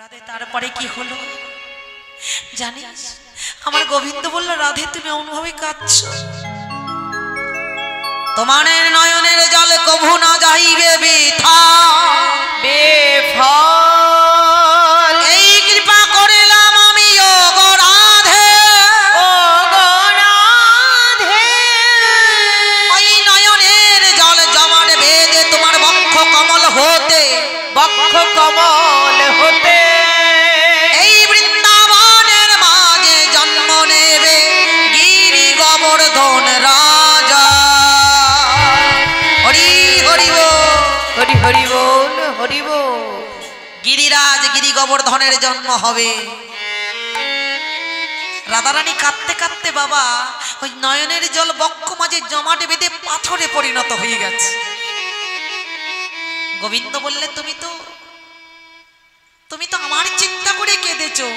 রাধে তারপরে কি হলো জানিস? আমার গোবিন্দ বলল, রাধে তুমি অমনভাবে কাঁদছো, তোমার নয়নের জল কভু না যাইবে বৃথা বেফল। এই কৃপা করিলাম আমি ও গো রাধে, ও গো রাধে, ওই নয়নের জল জমাট বেঁধে তোমার বক্ষ কমল হতে, বক্ষ কমল হতে এই বৃন্দাবনের মাঝে জন্ম নেবে গিরি গোবর্ধন রাজা। হরি হরি বল, হরি হরি বল, হরি বল। গিরিরাজ গিরি গোবর্ধনের জন্ম হবে। রাধারানী কাঁদতে কাঁদতে বাবা ওই নয়নের জল বক্ষ মাঝে জমাট বেঁধে পাথরে পরিণত হয়ে গেছে। গোবিন্দ বললে, তুমি তো আমার চিন্তা করে কেঁদেছো,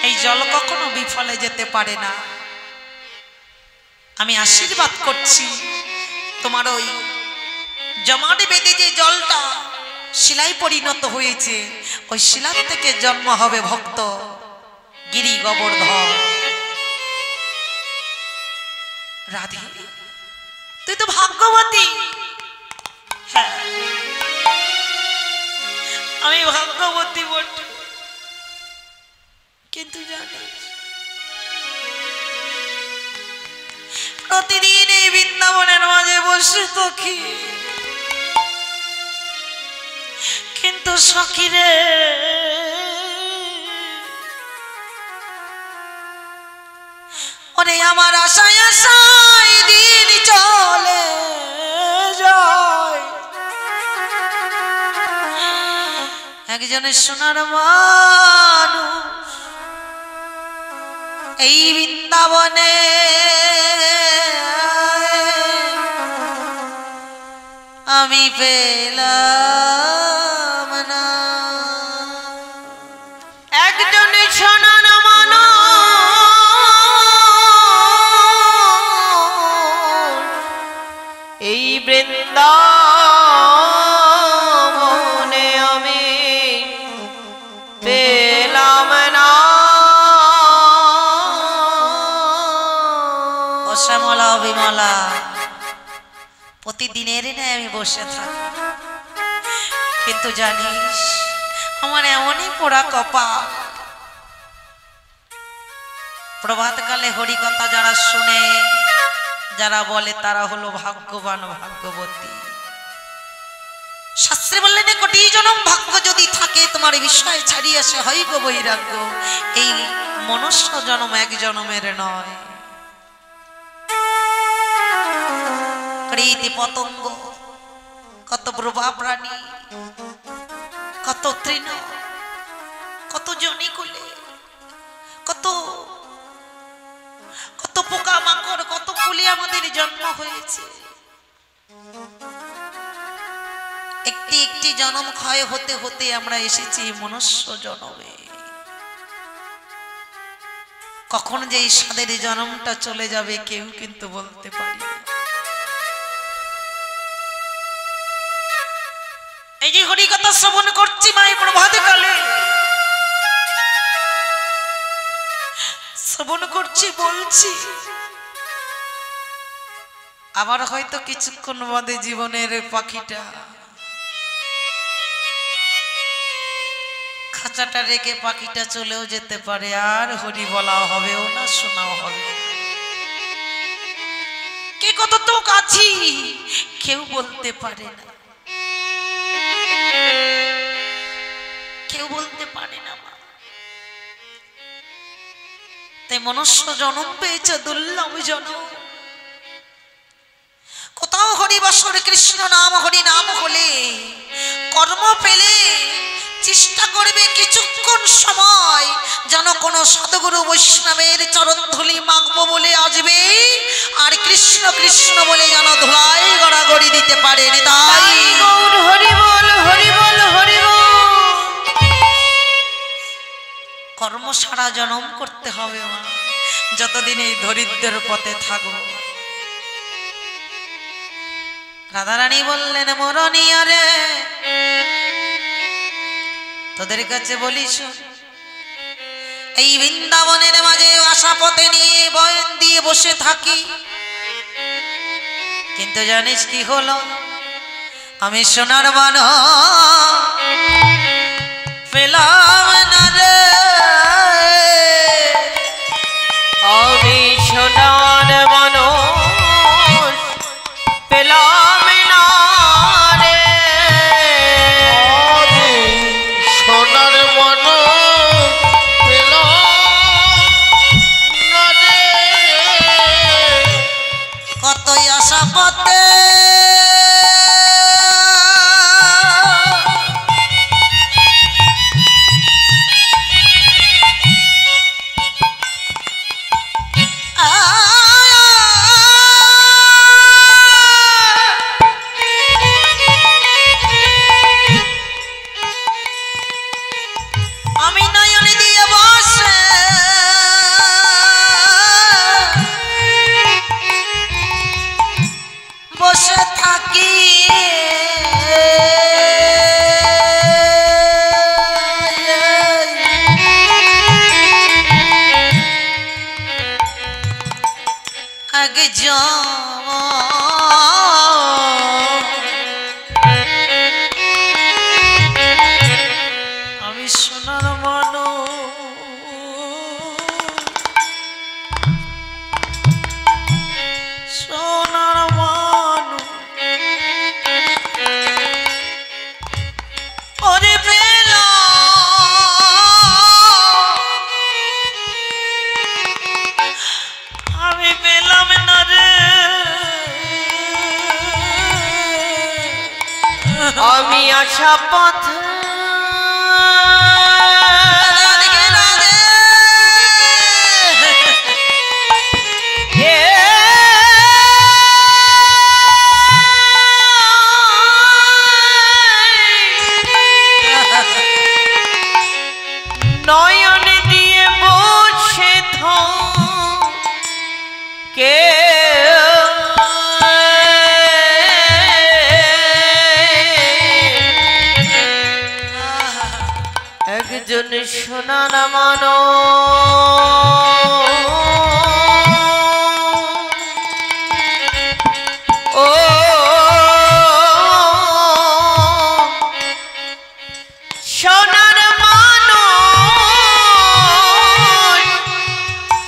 এই জল কখনো বিফলে যেতে পারে না। আমি আশীর্বাদ করছি, তোমার ওই জমাটে বেঁধে যে জলটা শিলায় পরিণত হয়েছে, ওই শিলা থেকে জন্ম হবে ভক্ত গিরি গোবর্ধন। রাধে তুই তো ভাগ্যবতী। হ্যাঁ আমি ভাগ্যবতী বটে, কিন্তু জানিস প্রতিদিন এই বৃন্দাবনের মাঝে বসে সখী, কিন্তু সখী রে ওরে আমার আশায় আশায় দিন চলে যায়। একজনের সোনার মানুষ এই বৃন্দাবনে আমি পেলাম না। একজনের সোনার মানুষ এই বৃন্দাবনে আমি পেলাম না। ও শ্যামলা বিমলা, প্রতিদিনের ন্যায় আমি বসে থাকি, কিন্তু জানিস আমার এমনই পোড়া কপাল, প্রভাতকালে হরিকথা যারা শুনে, যারা বলে তারা হলো ভাগ্যবান ভাগ্যবতী। শাস্ত্রে বললেন কোটি জনম ভাগ্য যদি থাকে তোমার বিষয় ছাড়িয়ে সে হয় গো বৈরাগ্য। এই মনুষ্য জন্ম এক জন্মের নয়। কৃতি পতঙ্গ, কত প্রভা প্রাণী, কত তৃণ, কত জনিকুলে, কত কত পোকা মাকড়, কত কুলে আমাদের জন্ম হয়েছে। একটি একটি জন্ম ক্ষয় হতে হতে আমরা এসেছি মনুষ্য জন্মে। কখন যে এই সাদের জন্মটা চলে যাবে কেউ কিন্তু বলতে পারি না। এই যে হরিকথা শ্রবণ করছি মাই প্রভাত কালে, শ্রবণ করছি বলছি, আবার হয়তো কিছুক্ষণ বাদে জীবনের পাখিটা খাঁচাটা রেখে পাখিটা চলেও যেতে পারে, আর হরি বলাও হবেও না, শোনাও হবে। কে কত তো কাছি কেউ বলতে পারে না, কেউ বলতে পারে না। তাই মনুষ্য জন্ম পেয়েছে দুর্লভ জনম। কোথাও হরিবাসর কৃষ্ণ নাম হরি নাম হলে কর্ম পেলে চেষ্টা করবে কিছুক্ষণ সময় যেন কোন সাধুগুরু বৈষ্ণবের চরণ ধুলি মাগবো বলে আসবে, আর কৃষ্ণ কৃষ্ণ বলে যেন ধুলাই গড়াগড়ি দিতে পারে। তাই হরি বল, হরি বল, হরি বল। কর্ম সারা জনম করতে হবে মা, যতদিন এই দরিদ্রের পথে থাকবো। রাধারানী বললেন, মরণিয়া রে তোদের কাছে বলিস এই বৃন্দাবনের মাঝে আশা পথে নিয়ে বয়ন দিয়ে বসে থাকি, কিন্তু জানিস কি হলো? আমি সোনার মান পেলাম না রে, আমি সোনার মান পেলাম না রে, সোনার মন পেলাম না রে, কতই আশা পথে আমি নয়ন দিয়ে বসে বসে থাকি, আগে আমি সোনার মানো সোনার মানো ওরে বেলা আমি পেলাম না রে, আমি আশা পথ নয়ন দিয়ে বসে থাকে একজন সোনার মানো ও সোনার মানো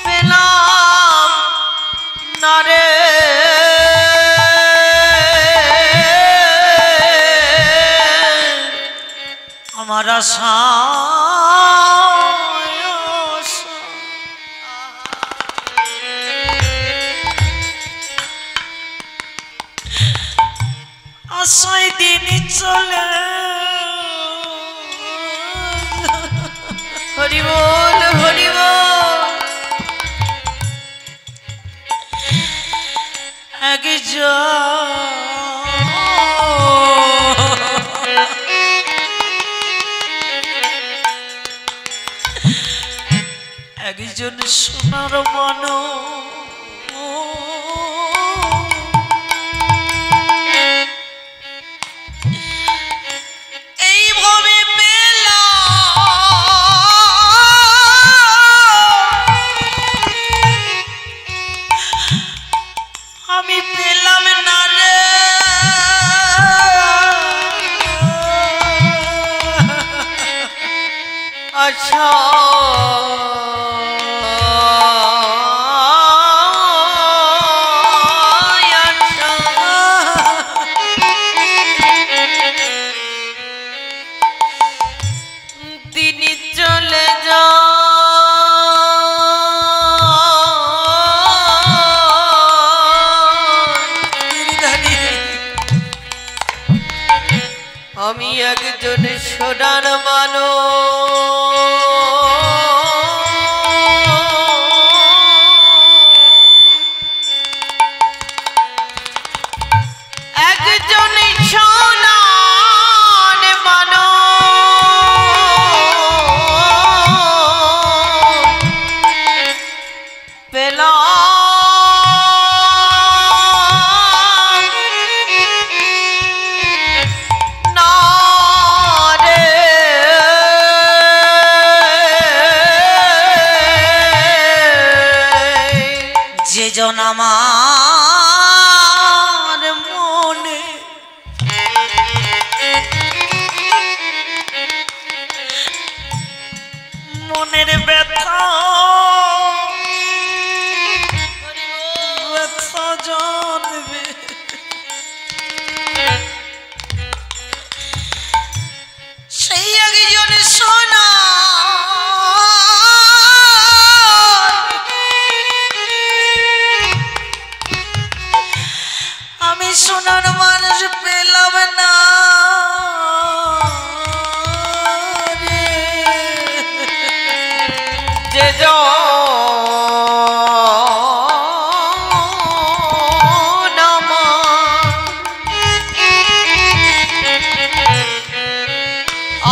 পেলাম না রে, আমার আশা আশায় দিন চলে, হরি বল হরি বল, একজন সোনার মানো এইভাবে আমি পেলাম না রে, আশা তিনি চলে যা আমি একজন সোনার মানো যেজন আমার মনে মনের ব্যথা ব্যথা জানবে সেই একজন সোনা আমি সোনার মানুষ পেলাম না যে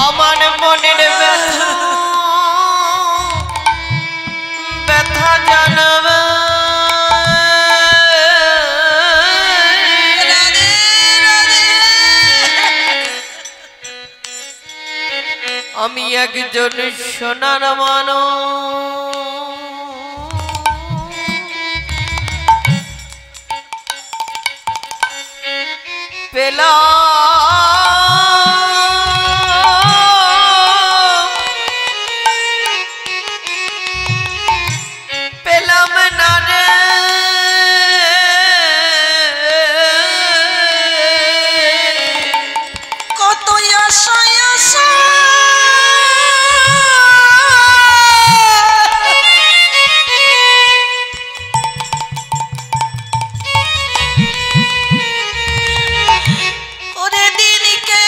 আমার মনের ব্যথা ব্যথা জানাবে আমি একজন সোনার মানুষ পেলাম না রে কত আশায় আশা ওরে দিনকে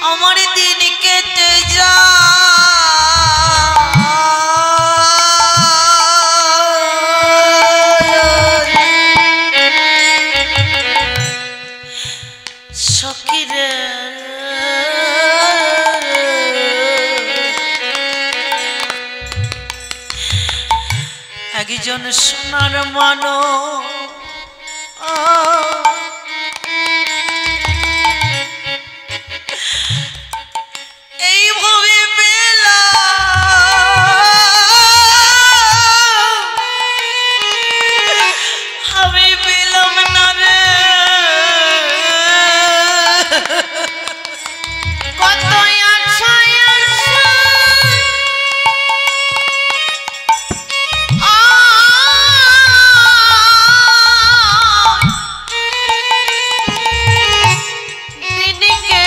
আমার দিন কেটে সখীরে একজন সোনার মানুষ এইভাবে আমি পেলাম না রে কত আশায় দিনকে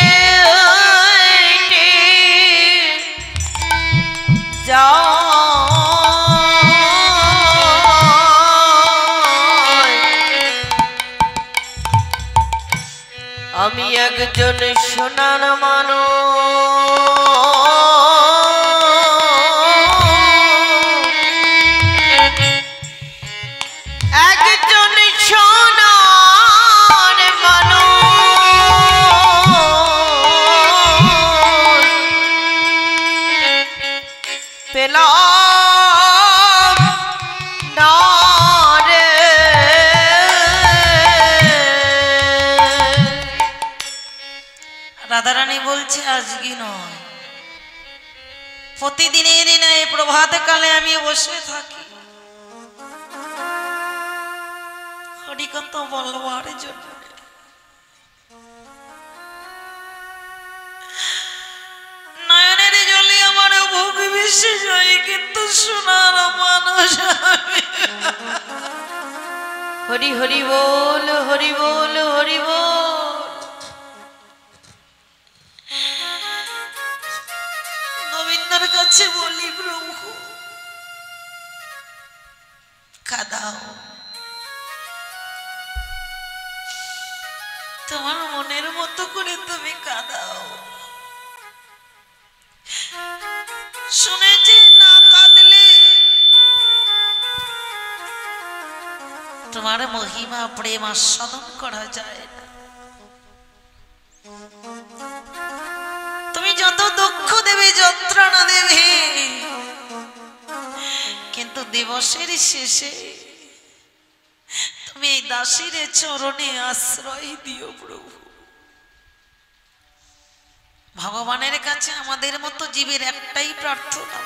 আমি একজন সোনার একজন সোনার পেলাম না রে রাধারানী বলছে আজকে নয় প্রতিদিনের ন্যায় প্রভাত কালে আমি বসে থাকি হরিকথা বলবার জন্য নয়নের জলে আমার বুক ভেসে যায় কিন্তু সোনার মানুষ হরি হরি বল হরি বল হরি বল গোবিন্দর কাছে বলি প্রভু কাঁদাও তোমার মনের মতো করে তুমি কাঁদাও শুনেছি না কাঁদলে তোমার মহিমা প্রেম আস্বাদন করা যায় না তুমি যত দুঃখ দেবে যন্ত্রণা দেবে কিন্তু দিবসের শেষে তুমি এই দাসীর চরণে আশ্রয় দিও প্রভু ভগবানের কাছে আমাদের মতো জীবের একটাই প্রার্থনা,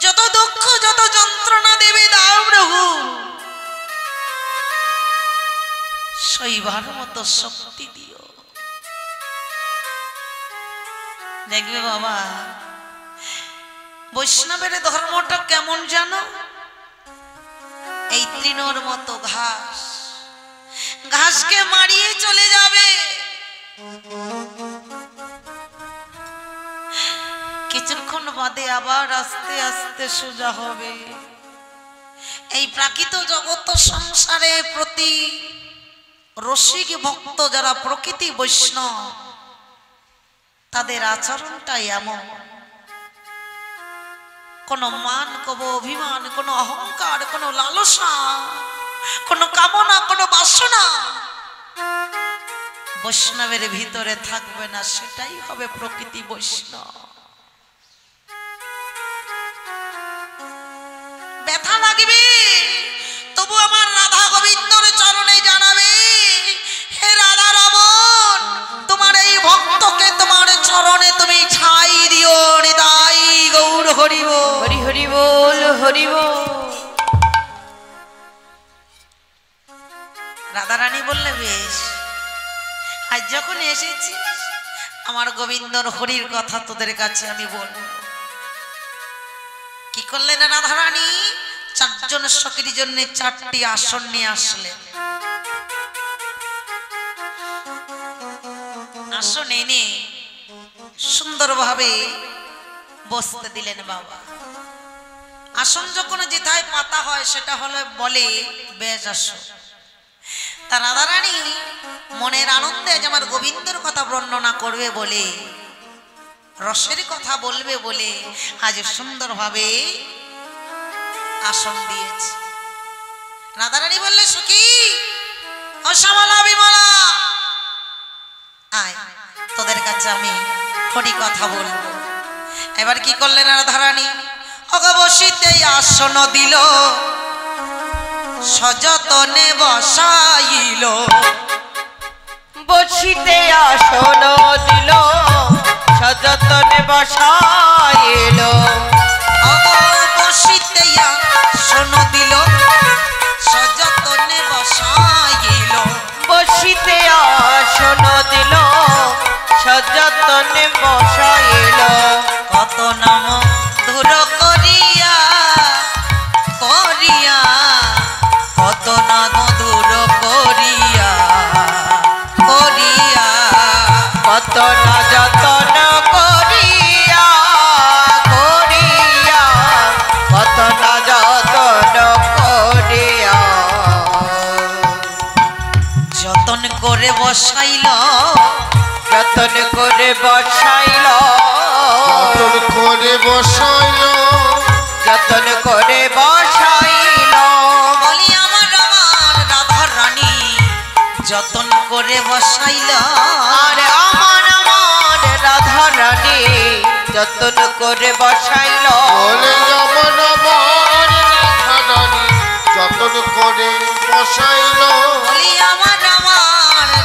যত দুঃখ যত যন্ত্রণা দেবে দাও প্রভু, সইবার মতো শক্তি দিও। দেখবে বাবা, বৈষ্ণবের ধর্মটা কেমন জানো? এই তৃণর মতো ঘাস, ঘাসকে মারিয়ে চলে যাবে, কিছুক্ষণ বাদে আবার আস্তে আস্তে সোজা হবে। এই প্রাকৃত জগৎ সংসারে প্রতি রসিক ভক্ত যারা প্রকৃতি বৈষ্ণব, তাদের আচরণটাই এমন। কোনো মান, কোনো অভিমান, কোনো অহংকার, কোনো লালসা, কোনো কামনা, কোনো বাসনা বৈষ্ণবের ভিতরে থাকবে না। সেটাই হবে প্রকৃতি বৈষ্ণব। ব্যথা লাগবে, তবু আমার রাধা গোবিন্দর চরণে জানাবে, হে রাধা রমণ, তোমার এই ভক্তকে তোমার চরণে তুমি ঠাঁই দিও। হৃদয় গৌর হরি বল, হরি হরি বল, হরি বল। রাধারানী বললে, বেশ, আজ যখন এসেছি আমার গোবিন্দর হরির কথা তোদের কাছে আমি বলবো। কি করলেন রাধারানী? চারজন সখীর জন্য 4টি আসন নিয়ে আসলেন। আসন এনে সুন্দরভাবে বসতে দিলেন বাবা। আসন যখন যেথায় পাতা হয় সেটা হলে বলে বেশ আসন। তা রাধারানী মনের আনন্দে যে আমার গোবিন্দর কথা বর্ণনা করবে বলে, রসের কথা বলবে বলে আজ সুন্দরভাবে আসন দিয়েছে। রাধারানী বললে, সখী ও শ্যামলা বিমলা, আয়, তোদের কাছে আমি হরি কথা বলবো। এবার কি করলেন রাধারানী? অগবসিতে আসন দিল, সযতনে বসাইল। বসিতে আসন দিল, সযতনে বসাইল। অগবসিতে আসন দিল, সযতনে বসাইল। বসিতে আসন দিল, সযতনে বসাইল। কত নাম দূর করিয়া করিয়া, কত নাম দূর করিয়া করিয়া, কত না যতন করিয়া করিয়া, কত না যতন করিয়া। যতন করে বসাইল, যতন করে বসাইল, যতন করে বসাইল, যতন করে বসাইল। বলি আমার রাধা রানী, যতন করে বসাইল। আরে আমার রাধা রানী, যতন করে বসাইল। বলে আমার রাধারানী, যতন করে বসাইল। বলি আমার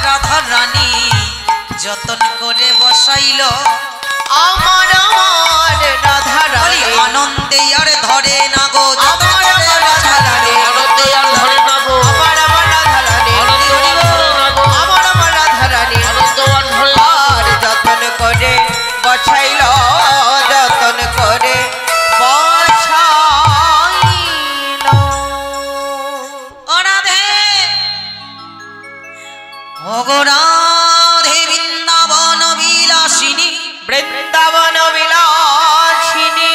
রাধা রানী, যতন করে বসাইল। আমার রাধা বলি রানী, আনন্দে আর ধরে না গো, যতন আমার করে রাধা রানী, আনন্দে আর ধরে না গো, আমার রাধা রানী, আনন্দে আর ধরে না গো, আমার রাধা রানী, আনন্দে আর ধরে না গো। আর যতন করে বসাইল, যতন করে বসাইল। ও রাধে, ও গো রাধে বৃন্দাবন বিলাসিনী, বৃন্দাবন বিলাসিনী,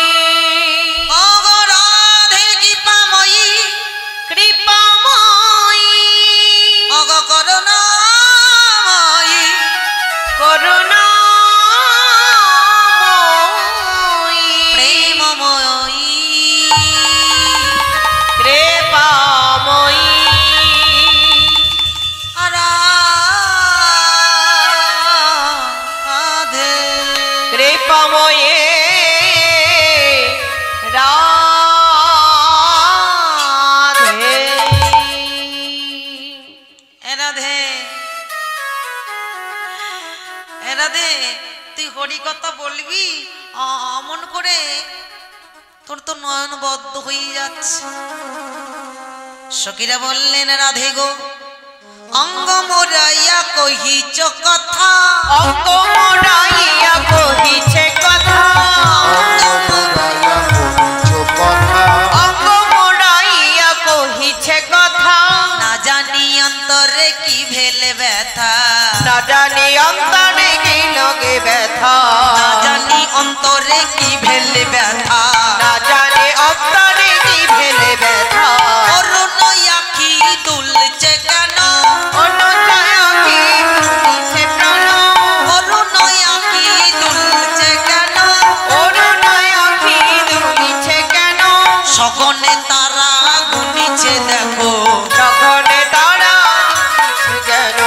ও গো রাধে কৃপাময়ী, কৃপাময়ী, ও গো করুণাময়ী, করুণাময়ী, প্রেমময়ী, কৃপাময়ী, রাধে, কৃপাময়ী। রাধে তুই হরি কথা বলবি অমন করে তোর তো নয়ন বদ্ধ হয়ে যাচ্ছে। সখীরা বললেন রাধে গো অঙ্গ মোরাইয়া কহিছ কথা, অঙ্গ মোড়াইয়া কহিছে কথা, অঙ্গ মোড়াইয়া কহিছে কথা, না জানি অন্তরে কি ভেলে ব্যথা, না জানি অন্তরে কি লগে ব্যথা, না জানি অন্তরে কি ভেলে ব্যথা, না জানি অন্তরে কি ভেলে ব্যথা, অরুণ আখি দুলছে কেন, অনুনয় কি দুলিছে প্রাণ, অরুণ আখি দুলছে কেন, অনুনয় কি দুলিছে কেন, সগনে তারা গুনিছে দেখো, সগনে তারা দুলিছে কেন,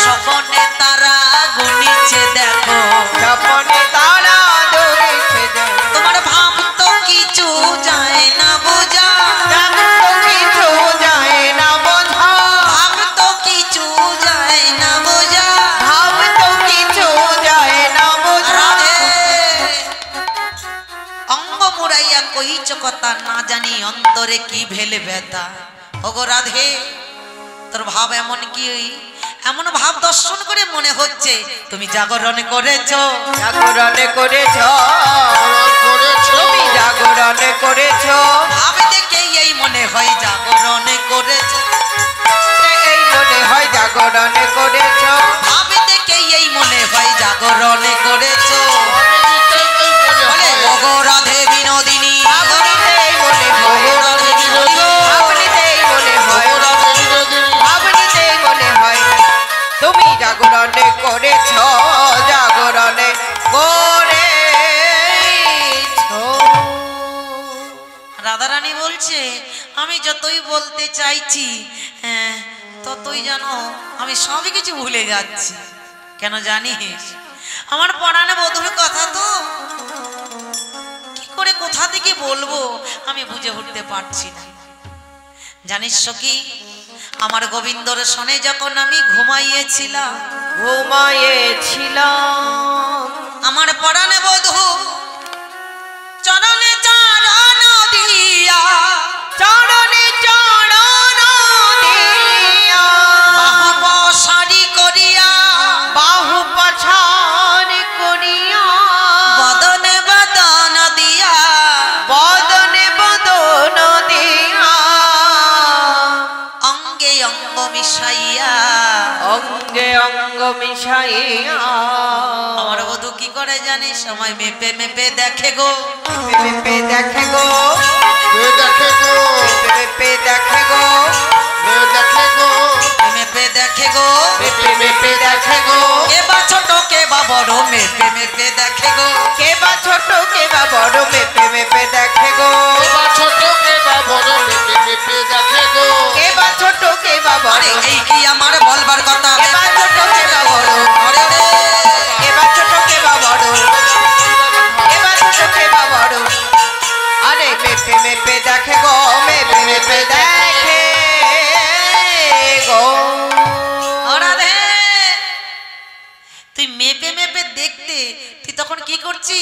সগনে তারা গুনিছে দেখো, সপনে তারা দুলিছে কেন, তোমার ভাব তো কিছু যায় না বোঝা, জান তো কিছু যায় না বোঝা, ভাব তো কিছু যায় না বোঝা। ভাব তো কিছু যায় না বোঝা, রাধে অঙ্গ মুড়াইয়া কইছ কথা, না জানি অন্তরে কি ভেলে ব্যথা। ওগো রাধে তোর ভাব এমন কি, এমন ভাব দর্শন করে মনে হচ্ছে তুমি জাগরণ করেছো, জাগরণে করেছ, তুমি জাগরণে করেছ, ভাব দেখে এই মনে হয় জাগরণ করেছো, এই মনে হয় জাগরণে করেছ, ভাব দেখে এই মনে হয় জাগরণ করেছো। বলে ওগো রাধে বিনোদিনী, ভাবনিতেই মনে হয়, ওগো রাধে বিনোদিনী, ভাবনিতেই মনে হয়, ভাবনিতেই মনে হয়, তুমি জাগরণে করেছ, জাগরণে করেছ। রাধারানী বলছে আমি যতই বলতে চাইছি ততই জানো আমি সবই কিছু ভুলে যাচ্ছি। কেন জানিস আমার পরাণে বধুর কথা তো কি করে কোথা থেকে বলবো আমি বুঝে উঠতে পারছি না। জানিস সখী আমার গোবিন্দর সনে যখন আমি ঘুমাইয়েছিলাম, ঘুমাইয়েছিলাম, আমার পরাণে বধূ চরণে চরণ দিয়া, চরণে চরণ দিয়া, বাহু পসারি করিয়া, বাহু পছার করিয়া, বদনে বদন দিয়া, বদনে বদন দিয়া, অঙ্গে অঙ্গ মিশাইয়া, অঙ্গে অঙ্গ মিশাইয়া, আমার বধূ কি করে জানিস আমায় মেপে মেপে দেখে গো, মেপে দেখে গো, দেখে গো, মেপে দেখে গো, দেখে গো, মেপে দেখে গো, মেপে মেপে দেখে গো, কে বা ছোট কে বা বড় মেপে মেপে দেখে গো, কে বা ছোট কে বা বড় মেপে মেপে দেখে গো, এবার ছোট কে বা বড় মেপে মেপে দেখে গো, কে বা ছোট কে বা বড়, আরে এই কি আমার বলবার কথা, কে বা ছোট কে বা বড়, আরে রে, কে বা ছোট কে বা বড়, কে বা ছোট কে বা বড়, আরে মেপে মেপে দেখে গো, মেপে মেপে দেখে গো। ও রাধে তুই মেপে মেপে দেখতে তুই তখন কি করছি,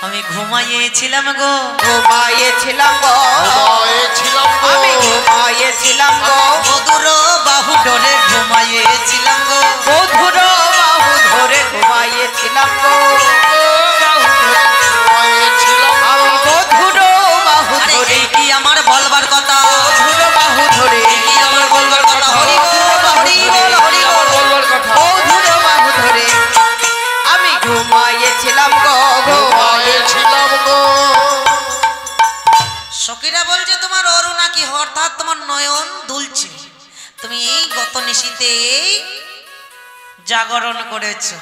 আমি ঘুমাইয়েছিলাম গো, ঘুমাইয়েছিলাম গো, ঘুমাইয়েছিলাম গো, আমি ঘুমাইয়েছিলাম গো, মধুর বাহু ডরে ঘুমাইয়েছিলাম গো, বধুর বাহু ধরে ঘুমাইয়েছিলাম গো, ঘুমাইয়েছিলাম গো, আমি বধুর বাহু আরে ধরে, এই কি আমার বলবার কথা, বধুর বাহু ধরে, এই কি আমার বলবার কথা, হরি বল হরি বল হরি আমার বল। বলবার কথা, বধুর বাহু ধরে আমি ঘুমাইয়েছিলাম গো, ঘুমাইয়েছিলাম গো, সখীরা বলছে তোমার অরুণা কি হঠাৎ তোমার নয়ন দুলছে, তুমি এই গত নিশীতে জাগরণ করেছো।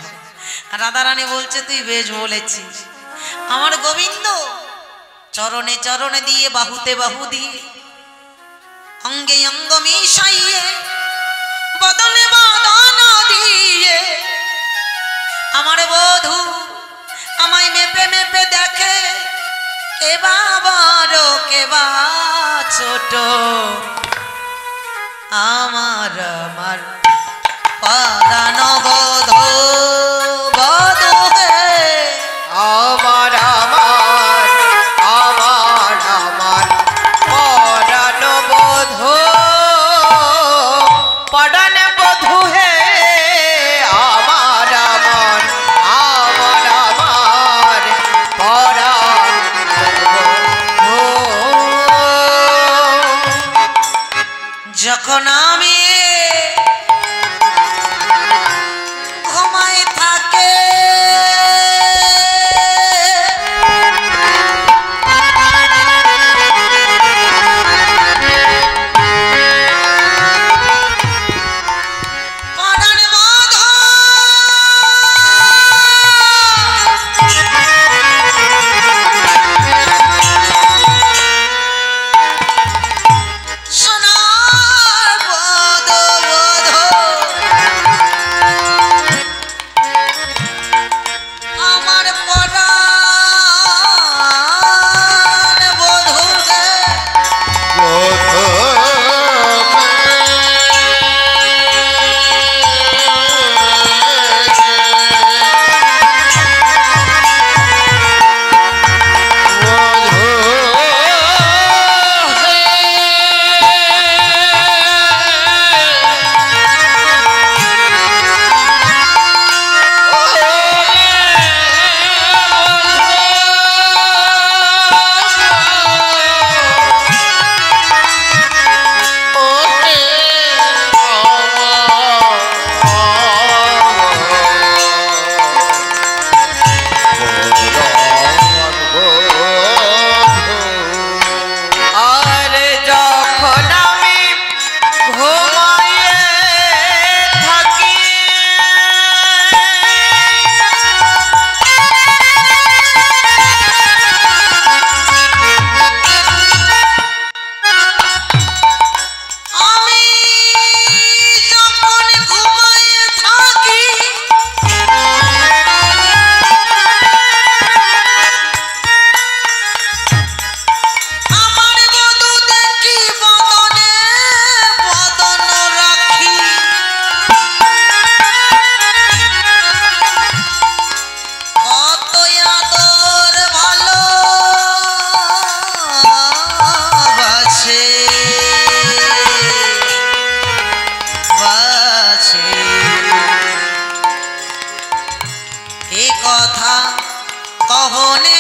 রাধারানী বলছে তুই বেশ বলেছিস, আমার গোবিন্দ চরণে চরণে দিয়ে বাহুতে বাহু দিয়ে অঙ্গে অঙ্গ মিশাইয়ে বদনে বদন দিয়ে আমার বধূ আমায় মেপে মেপে দেখে, কে বা বড় কে বা ছোট, আমার আমার পরাণ বধূ বধূ কথা কহনে